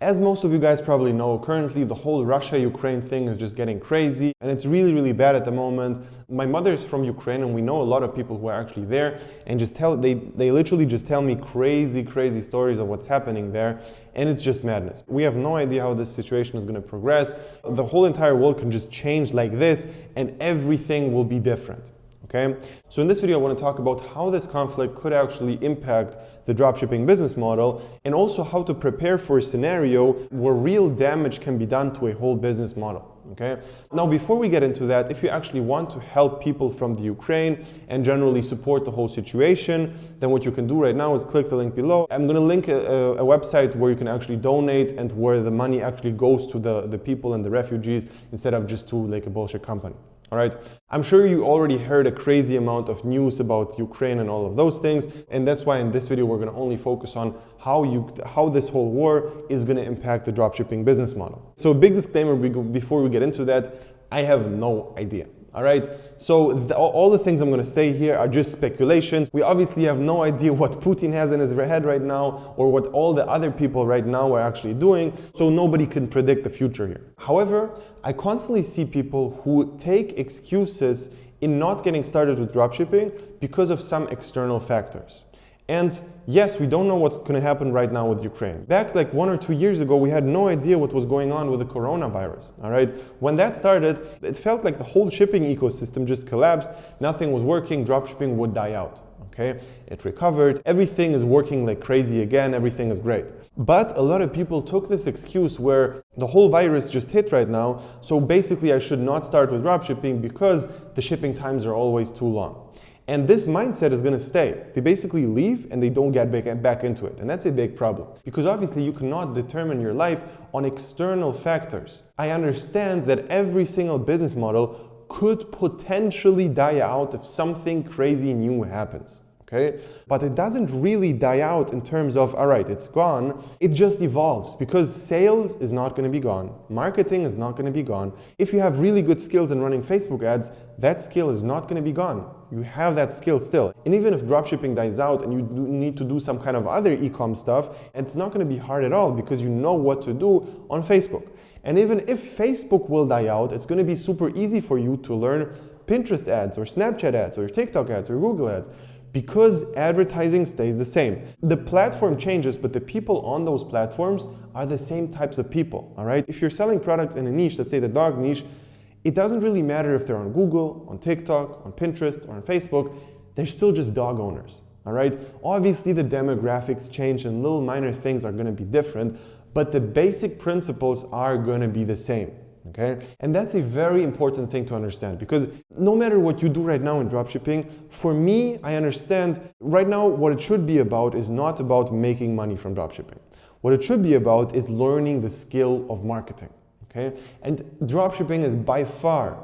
As most of you guys probably know, currently the whole Russia-Ukraine thing is just getting crazy and it's really, really bad at the moment. My mother is from Ukraine and we know a lot of people who are actually there and they literally just tell me crazy stories of what's happening there, and it's just madness. We have no idea how this situation is going to progress. The whole entire world can just change like this and everything will be different. Okay? So in this video, I want to talk about how this conflict could actually impact the dropshipping business model, and also how to prepare for a scenario where real damage can be done to a whole business model. Okay? Now, before we get into that, if you actually want to help people from the Ukraine and generally support the whole situation, then what you can do right now is click the link below. I'm going to link a website where you can actually donate and where the money actually goes to the people and the refugees instead of just to like a bullshit company. All right. I'm sure you already heard a crazy amount of news about Ukraine and all of those things, and that's why in this video we're going to only focus on how this whole war is going to impact the dropshipping business model. So a big disclaimer before we get into that, I have no idea. All right, so all the things I'm going to say here are just speculations. We obviously have no idea what Putin has in his head right now or what all the other people right now are actually doing, so nobody can predict the future here. However, I constantly see people who take excuses in not getting started with dropshipping because of some external factors. And yes, we don't know what's going to happen right now with Ukraine. Back like 1 or 2 years ago, we had no idea what was going on with the coronavirus. All right, when that started, it felt like the whole shipping ecosystem just collapsed. Nothing was working. Dropshipping would die out. Okay, it recovered. Everything is working like crazy again. Everything is great. But a lot of people took this excuse where the whole virus just hit right now. So basically, I should not start with dropshipping because the shipping times are always too long. And this mindset is going to stay. They basically leave and they don't get back into it. And that's a big problem. Because obviously you cannot determine your life on external factors. I understand that every single business model could potentially die out if something crazy new happens. Okay? But it doesn't really die out in terms of, all right, it's gone. It just evolves because sales is not going to be gone. Marketing is not going to be gone. If you have really good skills in running Facebook ads, that skill is not going to be gone. You have that skill still. And even if dropshipping dies out and you need to do some kind of other e-com stuff, it's not going to be hard at all because you know what to do on Facebook. And even if Facebook will die out, it's going to be super easy for you to learn Pinterest ads or Snapchat ads or TikTok ads or Google ads, because advertising stays the same. The platform changes, but the people on those platforms are the same types of people, all right? If you're selling products in a niche, let's say the dog niche, it doesn't really matter if they're on Google, on TikTok, on Pinterest, or on Facebook, they're still just dog owners, all right? Obviously, the demographics change and little minor things are gonna be different, but the basic principles are gonna be the same. Okay? And that's a very important thing to understand, because no matter what you do right now in dropshipping, for me, I understand right now what it should be about is not about making money from dropshipping. What it should be about is learning the skill of marketing. Okay? And dropshipping is by far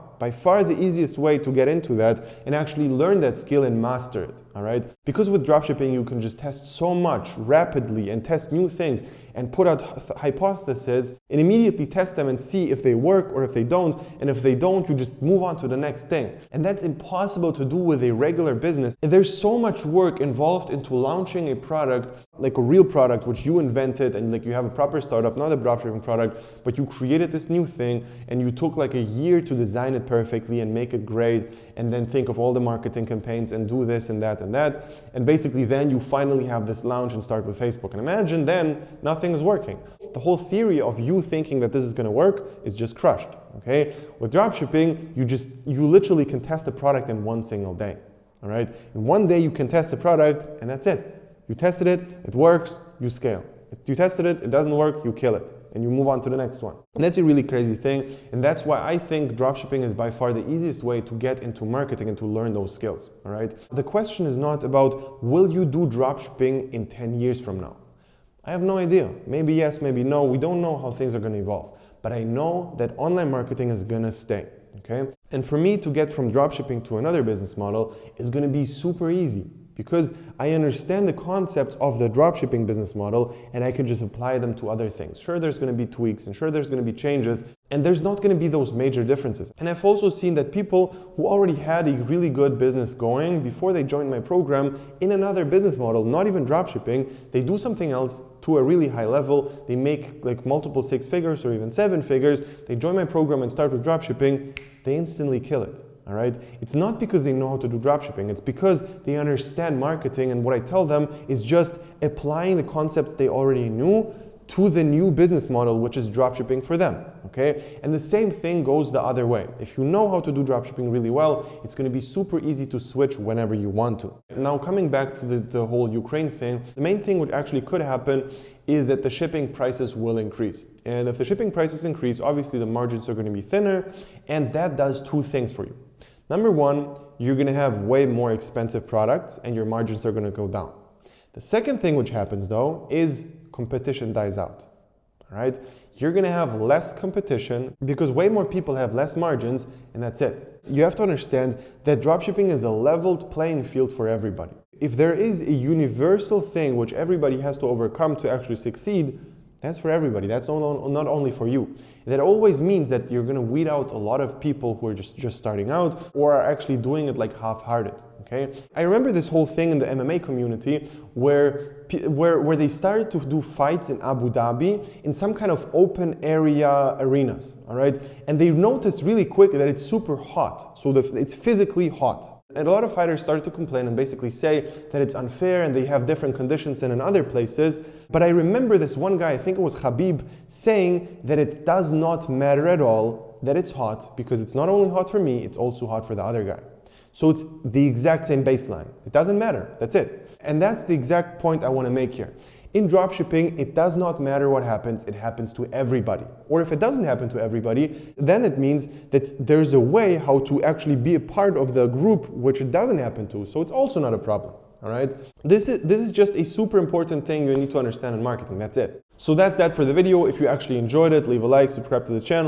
the easiest way to get into that and actually learn that skill and master it, all right? Because with dropshipping, you can just test so much rapidly and test new things and put out hypotheses and immediately test them and see if they work or if they don't. And if they don't, you just move on to the next thing. And that's impossible to do with a regular business. And there's so much work involved into launching a product, like a real product, which you invented, and like you have a proper startup, not a dropshipping product, but you created this new thing and you took like a year to design it perfectly and make it great, and then think of all the marketing campaigns and do this and that and that. And basically then you finally have this launch and start with Facebook. And imagine then nothing is working. The whole theory of you thinking that this is going to work is just crushed. Okay? With dropshipping, you literally can test a product in one single day. All right? In one day you can test a product and that's it. You tested it, it works, you scale. If you tested it, it doesn't work, you kill it. And you move on to the next one. And that's a really crazy thing. And that's why I think dropshipping is by far the easiest way to get into marketing and to learn those skills. All right? The question is not about, will you do dropshipping in 10 years from now? I have no idea. Maybe yes, maybe no. We don't know how things are going to evolve. But I know that online marketing is going to stay. Okay? And for me to get from dropshipping to another business model is going to be super easy, because I understand the concepts of the dropshipping business model and I can just apply them to other things. Sure, there's going to be tweaks and sure, there's going to be changes, and there's not going to be those major differences. And I've also seen that people who already had a really good business going before they joined my program in another business model, not even dropshipping, they do something else to a really high level, they make like multiple 6 figures or even 7 figures, they join my program and start with dropshipping, they instantly kill it. All right? It's not because they know how to do dropshipping, it's because they understand marketing, and what I tell them is just applying the concepts they already knew to the new business model, which is dropshipping for them, okay? And the same thing goes the other way. If you know how to do dropshipping really well, it's gonna be super easy to switch whenever you want to. Now, coming back to the whole Ukraine thing, the main thing which actually could happen is that the shipping prices will increase. And if the shipping prices increase, obviously the margins are gonna be thinner, and that does 2 things for you. Number 1, you're gonna have way more expensive products and your margins are gonna go down. The second thing which happens though is competition dies out, all right? You're gonna have less competition because way more people have less margins, and that's it. You have to understand that dropshipping is a leveled playing field for everybody. If there is a universal thing which everybody has to overcome to actually succeed, that's for everybody. That's not only for you. That always means that you're gonna weed out a lot of people who are just starting out or are actually doing it like half-hearted. Okay? I remember this whole thing in the MMA community where they started to do fights in Abu Dhabi in some kind of open area arenas, all right? And they noticed really quick that it's super hot, so it's physically hot. And a lot of fighters started to complain and basically say that it's unfair and they have different conditions than in other places. But I remember this one guy, I think it was Khabib, saying that it does not matter at all that it's hot because it's not only hot for me, it's also hot for the other guy. So it's the exact same baseline. It doesn't matter, that's it. And that's the exact point I want to make here. In dropshipping, it does not matter what happens, it happens to everybody. Or if it doesn't happen to everybody, then it means that there's a way how to actually be a part of the group which it doesn't happen to. So it's also not a problem, all right? This is just a super important thing you need to understand in marketing, that's it. So that's that for the video. If you actually enjoyed it, leave a like, subscribe to the channel.